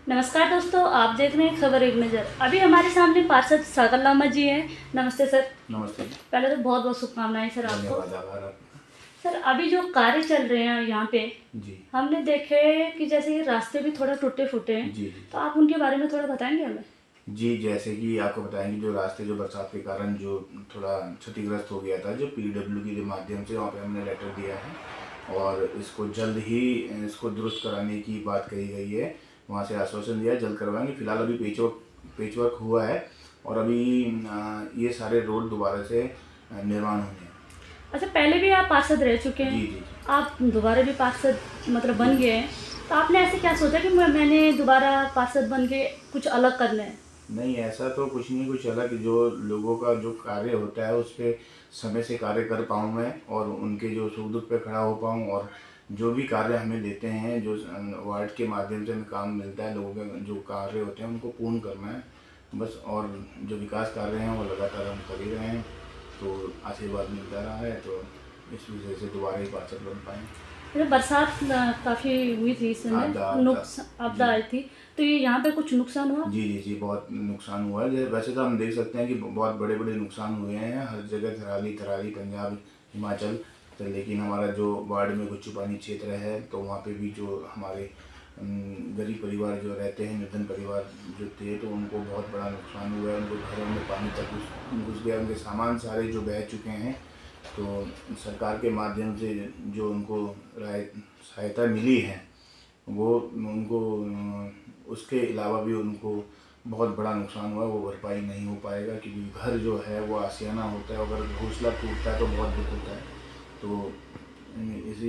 नमस्कार दोस्तों, आप देख रहे हैं खबर एक नज़र। अभी हमारे सामने पार्षद सागर लामा जी हैं। नमस्ते सर। नमस्ते। पहले तो बहुत बहुत शुभकामनाएं सर आपको। धन्यवाद, आभार आपका। सर, अभी जो कार्य चल रहे हैं यहाँ पे जी हमने देखे कि जैसे ये रास्ते भी थोड़ा टूटे फूटे हैं। जी जी तो आप उनके बारे में थोड़ा बताएंगे हमें? जी, जैसे कि आपको बताएंगे, जो रास्ते जो बरसात के कारण जो थोड़ा क्षतिग्रस्त हो गया था, जो पीडब्ल्यू के माध्यम से वहाँ पे हमने लेटर दिया है और इसको जल्द ही इसको दुरुस्त कराने की बात कही गई है। वहाँ से आश्वासन दिया है, जल्द करवाएंगे। फिलहाल अभी पेचवर्क हुआ है और अभी ये सारे रोड दोबारा से निर्माण होंगे। अच्छा, पहले भी आप पार्षद रह चुके हैं। जी जी आप दोबारा भी पार्षद मतलब बन जी। गए हैं। तो आपने ऐसे क्या सोचा कि मैंने दोबारा पार्षद बन के कुछ अलग करना है? नहीं, ऐसा तो कुछ नहीं, कुछ अलग। जो लोगों का जो कार्य होता है उस पर समय से कार्य कर पाऊँ मैं और उनके जो सुख दुख पे खड़ा हो पाऊँ, और जो भी कार्य हमें देते हैं, जो वार्ड के माध्यम से हमें काम मिलता है, लोगों के जो कार्य होते हैं उनको पूर्ण करना है बस। और जो विकास कार्य हैं वो लगातार हम कर ही रहे हैं, तो आशीर्वाद मिलता रहा है, तो इस वजह से दोबारा ही पार्षद बन पाएँ। जैसे बरसात काफ़ी हुई थी इस समय, आपदा आई थी। तो ये यहाँ पे कुछ नुकसान हुआ? जी जी जी, बहुत नुकसान हुआ है। वैसे तो हम देख सकते हैं कि बहुत बड़े बड़े नुकसान हुए हैं हर जगह, थराली पंजाब, हिमाचल। तो लेकिन हमारा जो वार्ड में गुच्चू पानी क्षेत्र है, तो वहाँ पे भी जो हमारे गरीब परिवार जो रहते हैं, निर्धन परिवार जो थे, तो उनको बहुत बड़ा नुकसान हुआ है। उनको घरों में पानी तक घुस गया, उनके सामान सारे जो बह चुके हैं। तो सरकार के माध्यम से जो उनको सहायता मिली है, वो उनको उसके अलावा भी उनको बहुत बड़ा नुकसान हुआ है, वो भरपाई नहीं हो पाएगा। क्योंकि घर जो है वो आशियाना होता है, अगर घोंसला टूटता है तो बहुत दुख होता है। तो इसी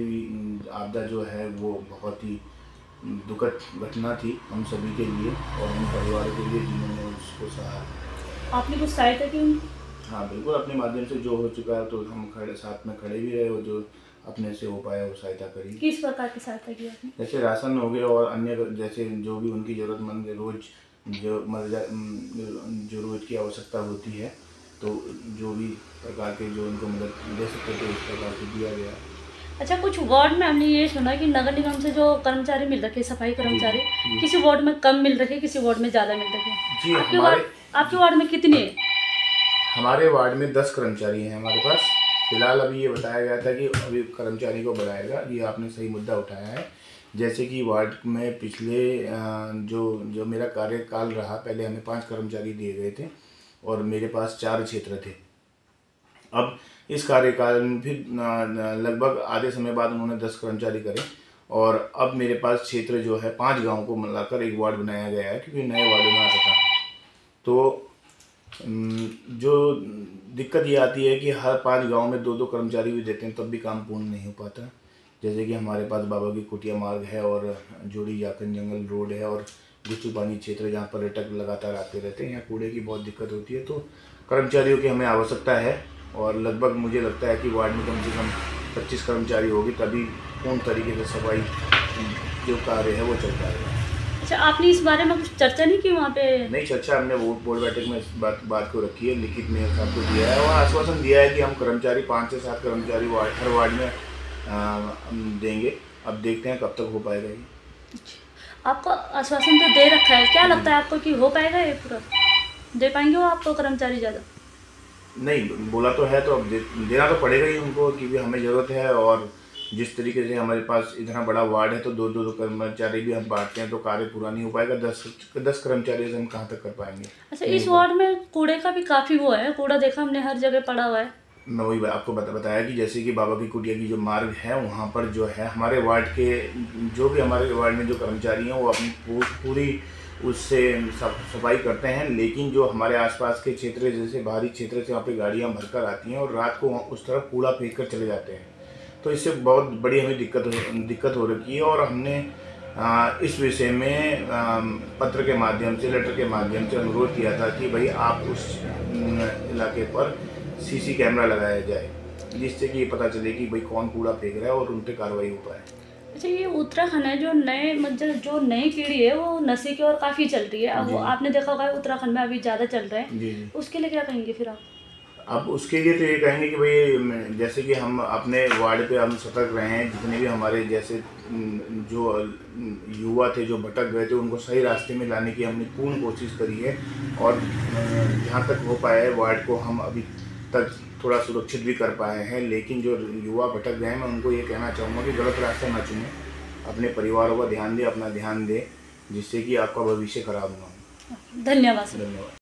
आपदा जो है वो बहुत ही दुखद घटना थी हम सभी के लिए और उन परिवारों के लिए जिन्होंने उसको सहा। आपने कुछ सहायता की उनकी? हाँ बिल्कुल, अपने माध्यम से जो हो चुका है, तो हम खड़े साथ में खड़े भी रहे, और जो अपने से हो पाया वो सहायता करी। किस प्रकार की सहायता की आपने? जैसे राशन हो गया और अन्य जैसे जो भी उनकी ज़रूरतमंद रोज़ जो रोज़ की आवश्यकता होती है, तो जो भी प्रकार के जो उनको मदद दे सकते थे उस प्रकार से दिया गया। अच्छा, कुछ वार्ड में हमने ये सुना कि नगर निगम से जो कर्मचारी मिल रखे, सफाई कर्मचारी, किसी वार्ड में कम मिल रखे, किसी वार्ड में ज़्यादा मिल रखे। जी, आपके वार्ड में कितने हैं? हमारे वार्ड में 10 कर्मचारी हैं हमारे पास। फिलहाल अभी ये बताया गया था कि अभी कर्मचारी को बढ़ाएगा। ये आपने सही मुद्दा उठाया है। जैसे कि वार्ड में पिछले जो मेरा कार्यकाल रहा, पहले हमें 5 कर्मचारी दिए गए थे और मेरे पास 4 क्षेत्र थे। अब इस कार्यकाल में फिर लगभग आधे समय बाद उन्होंने 10 कर्मचारी करे और अब मेरे पास क्षेत्र जो है 5 गाँव को मिलाकर एक वार्ड बनाया गया है, क्योंकि नए वार्ड में आता था। तो जो दिक्कत ये आती है कि हर 5 गांव में 2-2 कर्मचारी भी देते हैं, तब भी काम पूर्ण नहीं हो पाता। जैसे कि हमारे पास बाबा की कुटिया मार्ग है और जोड़ी जाखन जंगल रोड है और गुच्चू पानी क्षेत्र, जहाँ पर्यटक लगातार आते रहते हैं। यहाँ कूड़े की बहुत दिक्कत होती है, तो कर्मचारियों की हमें आवश्यकता है और लगभग मुझे लगता है कि वार्ड में कम से कम 25 कर्मचारी होगी, तभी पूर्ण तरीके से सफाई जो कार्य है वो चल पाएगा। अच्छा, आपने इस बारे में कुछ चर्चा नहीं की वहाँ पे? नहीं, चर्चा हमने वो बोर्ड बैठक में इस बात को रखी है, लिखित मेयर साहब को दिया है और आश्वासन दिया है कि हम कर्मचारी 5 से 7 कर्मचारी हर वार्ड में देंगे। अब देखते हैं कब तक हो पाएगा ये। आपको आश्वासन तो दे रखा है, क्या लगता है आपको कि हो पाएगा ये पूरा? दे पाएंगे वो आपको कर्मचारी ज़्यादा? नहीं, बोला तो है, तो अब देना तो पड़ेगा ही उनको, क्योंकि हमें ज़रूरत है। और जिस तरीके से हमारे पास इतना बड़ा वार्ड है, तो 2-2 कर्मचारी भी हम बांटते हैं तो कार्य पूरा नहीं हो पाएगा। 10 कर्मचारी से हम कहाँ तक कर पाएंगे। अच्छा, इस वार्ड में कूड़े का भी काफ़ी वो है, कूड़ा देखा हमने हर जगह पड़ा हुआ है। मैं वही आपको बताया कि जैसे कि बाबा की कुटिया की जो मार्ग है, वहाँ पर जो है हमारे वार्ड के जो भी हमारे वार्ड में जो कर्मचारी हैं वो अपनी पूरी उससे सफाई करते हैं। लेकिन जो हमारे आसपास के क्षेत्र, जैसे बाहरी क्षेत्र से वहाँ पे गाड़ियाँ भरकर आती हैं और रात को उस तरफ कूड़ा फेंक कर चले जाते हैं, तो इससे बहुत बड़ी हमें दिक्कत हो रखी है। और हमने इस विषय में पत्र के माध्यम से, लेटर के माध्यम से अनुरोध किया था कि भाई आप उस इलाके पर सीसी कैमरा लगाया जाए, जिससे कि ये पता चले कि भाई कौन कूड़ा फेंक रहा है और उन पर कार्रवाई हो पाए। अच्छा, ये उत्तराखंड है, जो नई पीढ़ी है वो नशे की ओर काफ़ी चल रही है। अब वो आपने देखा होगा उत्तराखंड में अभी ज़्यादा चल रहा है। जी जी। उसके लिए क्या कहेंगे फिर आप? अब उसके लिए तो ये कहेंगे कि भाई जैसे कि हम अपने वार्ड पे हम सतर्क रहे हैं, जितने भी हमारे जैसे जो युवा थे जो भटक गए थे उनको सही रास्ते में लाने की हमने पूर्ण कोशिश करी है। और जहाँ तक हो पाया है वार्ड को हम अभी तक थोड़ा सुरक्षित भी कर पाए हैं। लेकिन जो युवा भटक गए हैं मैं उनको ये कहना चाहूँगा कि गलत रास्ता ना चुनें, अपने परिवारों का ध्यान दें, अपना ध्यान दें, जिससे कि आपका भविष्य खराब ना हो। धन्यवाद। धन्यवाद।